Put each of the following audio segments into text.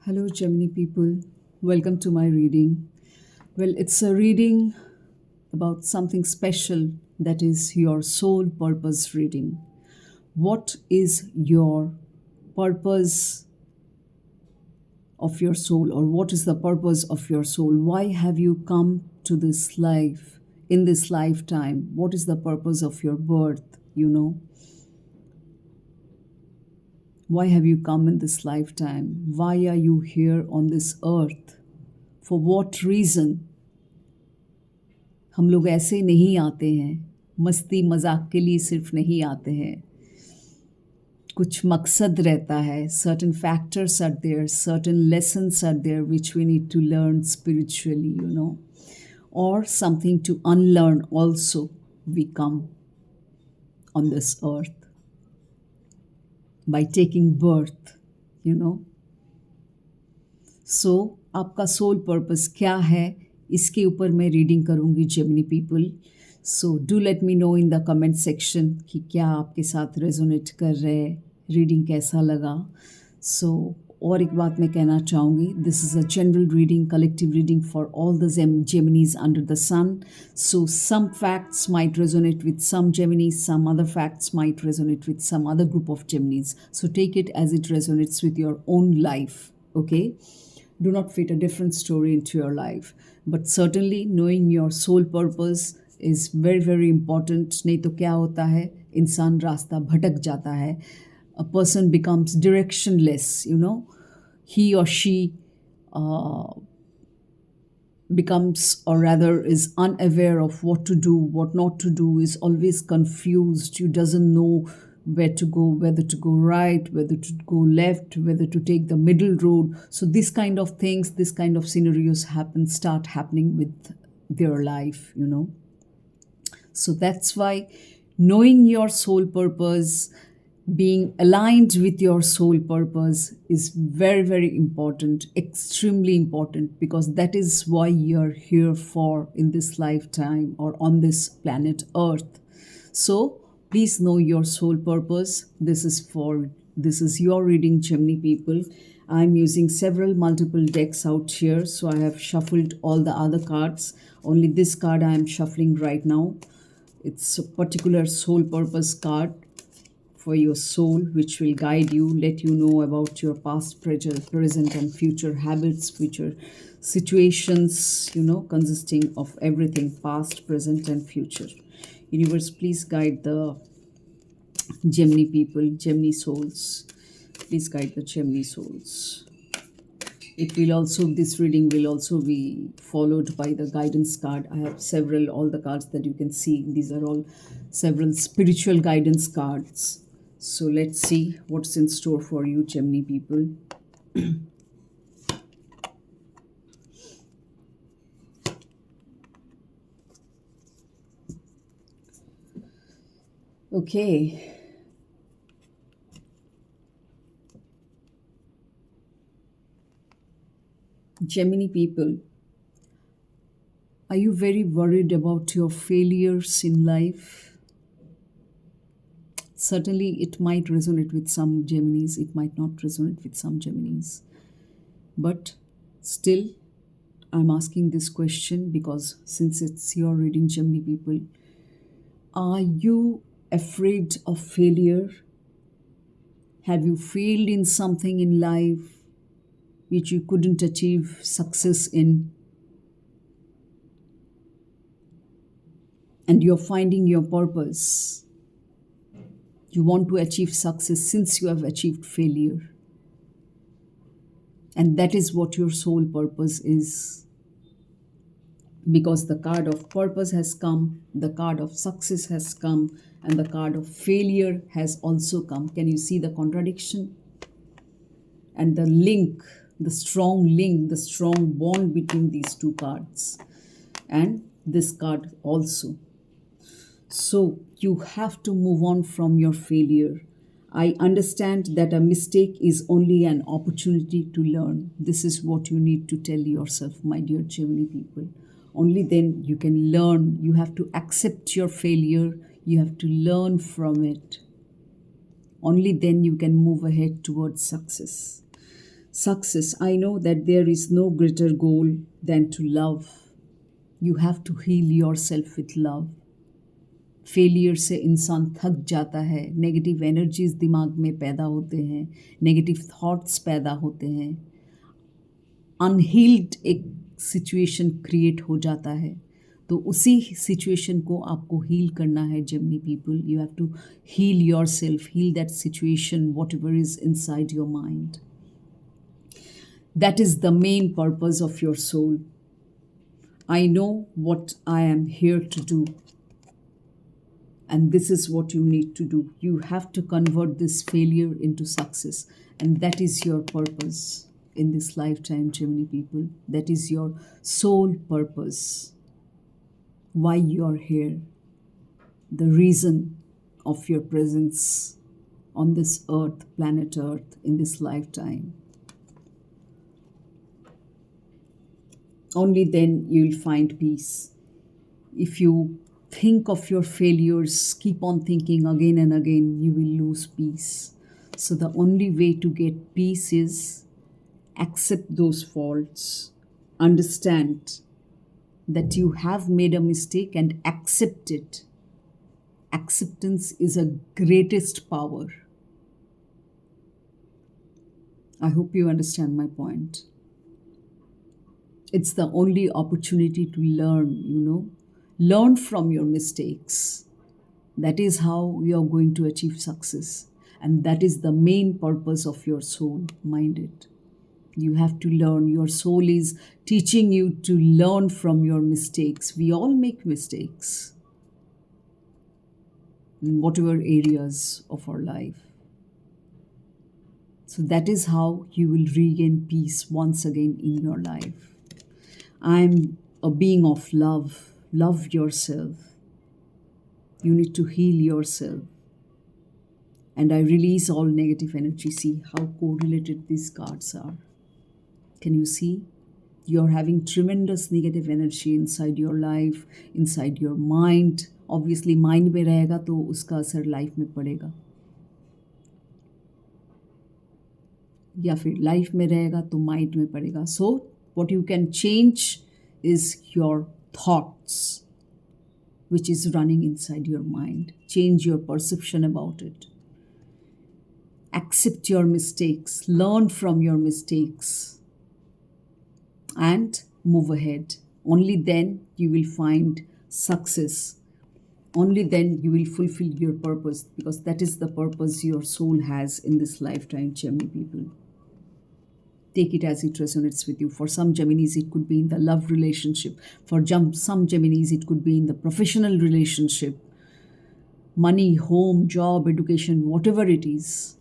Hello, Gemini people. Welcome to my reading. Well, it's a reading about something special that is your soul purpose reading. What is your purpose of your soul, or what is the purpose of your soul? Why have you come to this life in this lifetime? What is the purpose of your birth? Why have you come in this lifetime? Why are you here on this earth? For what reason? हम लोग ऐसे नहीं आते हैं, मस्ती मजाक के लिए सिर्फ नहीं आते हैं, कुछ मकसद रहता है. Certain factors are there, certain lessons are there which we need to learn spiritually, or something to unlearn also. We come on this earth by taking birth, So, आपका सोल पर्पस क्या है, इसके ऊपर मैं रीडिंग करूँगी Gemini people. So do let me know in the comment section कि क्या आपके साथ रेजोनेट कर रहे हैं, रीडिंग कैसा लगा. सो और एक बात मैं कहना चाहूँगी, this is a general reading, collective reading for all the Geminis under the sun. So some facts might resonate with some Geminis, some other facts might resonate with some other group of Geminis. So take it as it resonates with your own life. Okay, do not fit a different story into your life, but certainly knowing your soul purpose is very very important. नहीं तो क्या होता है, इंसान रास्ता भटक जाता है. A person becomes directionless, he or she becomes, or rather is unaware of what to do, what not to do, is always confused. You doesn't know where to go, whether to go right, whether to go left, whether to take the middle road. So this kind of things, this kind of scenarios start happening with their life. So that's why knowing your soul purpose, being aligned with your soul purpose is very very important, extremely important, because that is why you're here for in this lifetime or on this planet earth. So please know your soul purpose. This is your reading, Gemini people. I'm using several multiple decks out here, so I have shuffled all the other cards. Only this card I am shuffling right now. It's a particular soul purpose card for your soul, which will guide you, let you know about your past, present and future habits, future situations, consisting of everything past, present and future. Universe, please guide the Gemini people, Gemini souls. Please guide the Gemini souls. It will also, this reading will also be followed by the guidance card. I have several, all the cards that you can see. These are all several spiritual guidance cards. So let's see what's in store for you, Gemini people. Okay. Gemini people, are you very worried about your failures in life? Certainly, it might resonate with some Geminis, it might not resonate with some Geminis. But still, I'm asking this question because since it's your reading, Gemini people, are you afraid of failure? Have you failed in something in life which you couldn't achieve success in? And you're finding your purpose. You want to achieve success since you have achieved failure. And that is what your soul purpose is. Because the card of purpose has come, the card of success has come, and the card of failure has also come. Can you see the contradiction? And the link, the strong bond between these two cards and this card also. So you have to move on from your failure. I understand that a mistake is only an opportunity to learn. This is what you need to tell yourself, my dear Gemini people. Only then you can learn. You have to accept your failure. You have to learn from it. Only then you can move ahead towards success. Success. I know that there is no greater goal than to love. You have to heal yourself with love. Failure से इंसान थक जाता है, negative energies दिमाग में पैदा होते हैं, नेगेटिव थॉट्स पैदा होते हैं, अनहील्ड एक सिचुएशन क्रिएट हो जाता है. तो उसी सिचुएशन को आपको हील करना है. Gemini people, you have to heal yourself, heal that situation, whatever is inside your mind. That is the main purpose of your soul. I know what I am here to do. And this is what you need to do. You have to convert this failure into success. And that is your purpose in this lifetime, Gemini people. That is your soul purpose. Why you are here. The reason of your presence on this earth, planet Earth, in this lifetime. Only then you will find peace. If you think of your failures, keep on thinking again and again, you will lose peace. So the only way to get peace is accept those faults, understand that you have made a mistake and accept it. Acceptance is a greatest power. I hope you understand my point. It's the only opportunity to learn, learn from your mistakes. That is how you are going to achieve success. And that is the main purpose of your soul minded. You have to learn. Your soul is teaching you to learn from your mistakes. We all make mistakes in whatever areas of our life. So that is how you will regain peace once again in your life. I'm a being of love. Love yourself. You need to heal yourself. And I release all negative energy. See how correlated these cards are. Can you see? You're having tremendous negative energy inside your life, inside your mind. Obviously, mind में रहेगा तो उसका असर life में पड़ेगा. या फिर life में रहेगा तो माइंड में पड़ेगा. So what you can change is your thoughts, which is running inside your mind. Change your perception about it. Accept your mistakes. Learn from your mistakes. And move ahead. Only then you will find success. Only then you will fulfill your purpose, because that is the purpose your soul has in this lifetime, Gemini people. Take it as it resonates with you. For some Geminis, it could be in the love relationship. For some Geminis, it could be in the professional relationship. Money, home, job, education, whatever it is.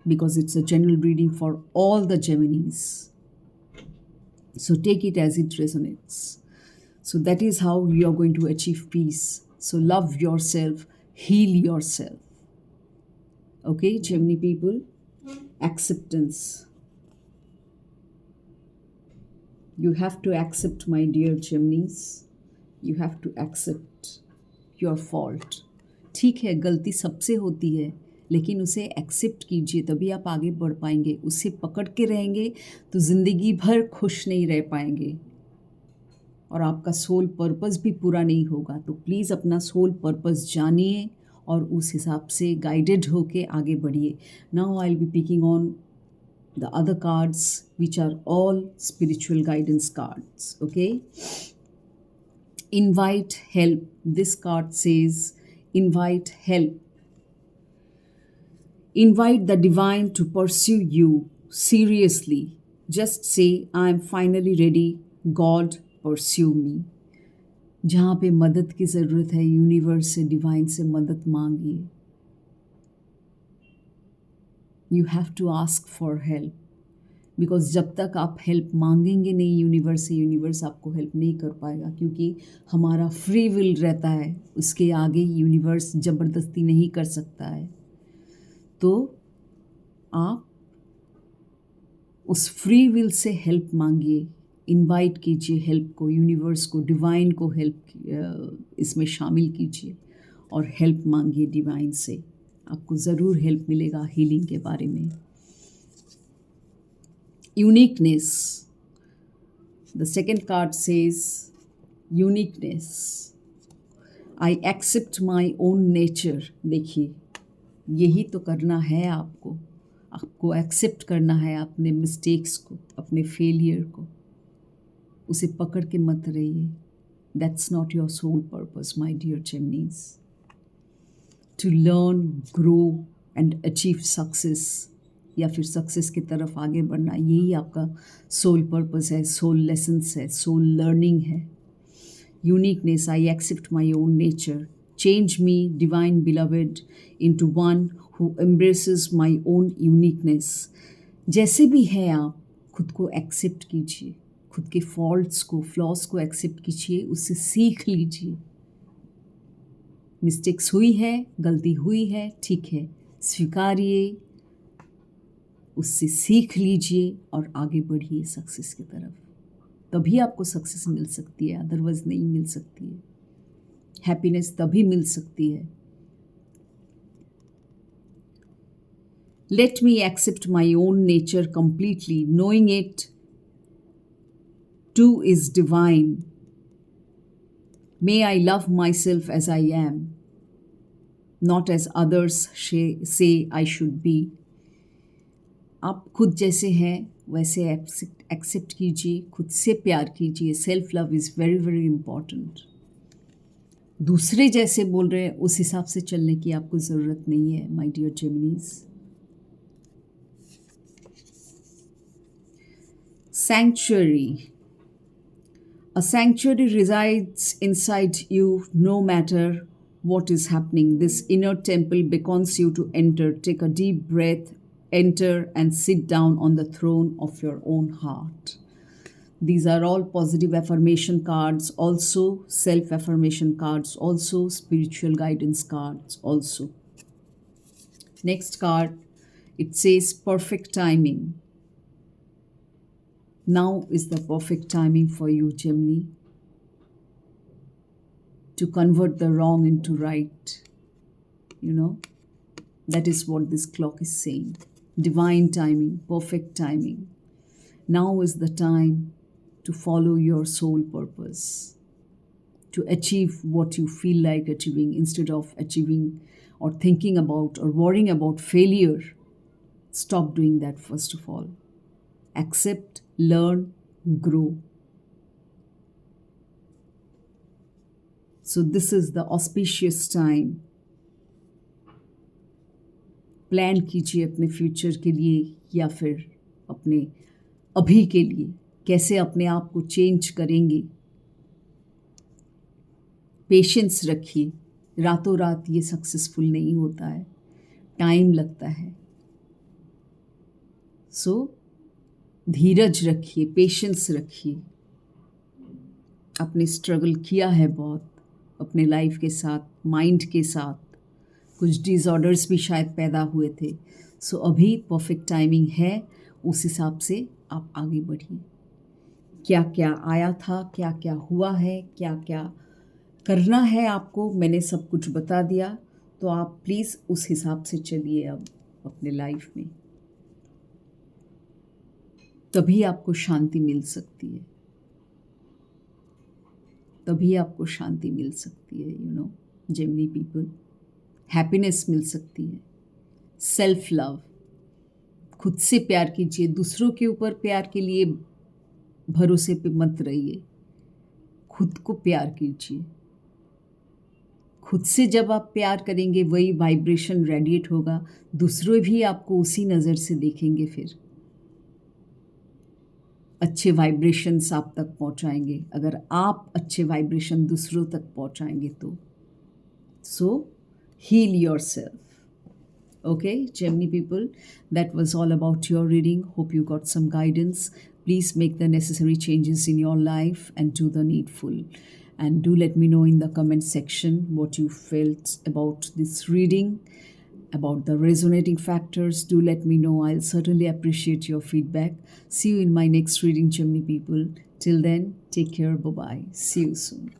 Because it's a general reading for all the Geminis. So take it as it resonates. So that is how you are going to achieve peace. So love yourself, heal yourself. Okay, Gemini people? Acceptance. You have to accept, my dear Geminis. You have to accept your fault. ठीक है, गलती सबसे होती है, लेकिन उसे accept कीजिए, तभी आप आगे बढ़ पाएंगे. उसे पकड़ के रहेंगे तो ज़िंदगी भर खुश नहीं रह पाएंगे और आपका सोल पर्पस भी पूरा नहीं होगा. तो प्लीज़ अपना सोल पर्पस जानिए और उस हिसाब से गाइडेड होके आगे बढ़िए. Now I will be picking on the other cards, which are all spiritual guidance cards. Okay, invite help. This card says invite help. Invite the divine to pursue you seriously. Just say, I am finally ready. God, pursue me. जहाँ पे मदद की ज़रूरत है, universe से, divine से मदद मांगिए. You have to ask for help. Because जब तक आप हेल्प मांगेंगे नहीं यूनिवर्स से, यूनिवर्स आपको हेल्प नहीं कर पाएगा, क्योंकि हमारा फ्री विल रहता है. उसके आगे यूनिवर्स ज़बरदस्ती नहीं कर सकता है. तो आप उस फ्री विल से हेल्प मांगिए, इनवाइट कीजिए हेल्प को, यूनिवर्स को, डिवाइन को हेल्प इसमें शामिल कीजिए और हेल्प मांगिए डिवाइन से. आपको ज़रूर हेल्प मिलेगा हीलिंग के बारे में. uniqueness. The second card says uniqueness. I accept my own nature. देखिए, यही तो करना है आपको. आपको एक्सेप्ट करना है अपने मिस्टेक्स को, अपने फेलियर को. उसे पकड़ के मत रहिए. That's not your sole purpose, my dear Geminis. To learn, grow and achieve success, या फिर सक्सेस की तरफ आगे बढ़ना, यही आपका सोल पर्पस है, सोल लेसन्स है, सोल लर्निंग है. Uniqueness. I accept my own nature. Change me divine beloved into one who embraces my own uniqueness. जैसे भी हैं आप, खुद को एक्सेप्ट कीजिए. खुद के फॉल्ट्स को, फ्लॉस को एक्सेप्ट कीजिए. उससे सीख लीजिए. मिस्टेक्स हुई है, गलती हुई है, ठीक है, स्वीकारिए, उससे सीख लीजिए और आगे बढ़िए सक्सेस की तरफ. तभी आपको सक्सेस मिल सकती है, अदरवाइज नहीं मिल सकती है. हैप्पीनेस तभी मिल सकती है. Let me accept my own nature completely, knowing it too is divine. May I love myself as I am, not as others say I should be. आप खुद जैसे हैं वैसे एक्सेप्ट कीजिए. खुद से प्यार कीजिए. Self love is very very important. दूसरे जैसे बोल रहे हैं उस हिसाब से चलने की आपको ज़रूरत नहीं है, my dear Geminis. Sanctuary. A sanctuary resides inside you no matter what is happening. This inner temple beckons you to enter. Take a deep breath, enter and sit down on the throne of your own heart. These are all positive affirmation cards, also self affirmation cards, also spiritual guidance cards also. Next card, it says perfect timing. Now is the perfect timing for you, Gemini, to convert the wrong into right. You know, that is what this clock is saying. Divine timing, perfect timing. Now is the time to follow your soul purpose, to achieve what you feel like achieving instead of achieving or thinking about or worrying about failure. Stop doing that first of all. Accept, learn, grow. So this is the auspicious time. Plan कीजिए अपने future के लिए या फिर अपने अभी के लिए. कैसे अपने आप को चेंज करेंगे. पेशेंस रखिए. रातों रात ये सक्सेसफुल नहीं होता है, टाइम लगता है. सो धीरज रखिए, पेशेंस रखिए. आपने स्ट्रगल किया है बहुत अपने लाइफ के साथ, माइंड के साथ. कुछ डिसऑर्डर्स भी शायद पैदा हुए थे. सो अभी परफेक्ट टाइमिंग है. उस हिसाब से आप आगे बढ़िए. क्या क्या आया था, क्या क्या हुआ है, क्या क्या करना है आपको, मैंने सब कुछ बता दिया. तो आप प्लीज़ उस हिसाब से चलिए अब अपने लाइफ में. तभी आपको शांति मिल सकती है. तभी आपको शांति मिल सकती है. You know Gemini people, happiness मिल सकती है. Self love. खुद से प्यार कीजिए. दूसरों के ऊपर प्यार के लिए भरोसे पे मत रहिए. खुद को प्यार कीजिए. खुद से जब आप प्यार करेंगे वही वाइब्रेशन रेडिएट होगा. दूसरे भी आपको उसी नज़र से देखेंगे. फिर अच्छे वाइब्रेशंस आप तक पहुंचाएंगे अगर आप अच्छे वाइब्रेशन दूसरों तक पहुंचाएंगे तो. सो heal yourself. Okay, Gemini people, that was all about your reading. Hope you got some guidance. Please make the necessary changes in your life and do the needful. And do let me know in the comment section what you felt about this reading, about the resonating factors. Do let me know. I'll certainly appreciate your feedback. See you in my next reading, Gemini people. Till then, take care. Bye-bye. See you soon.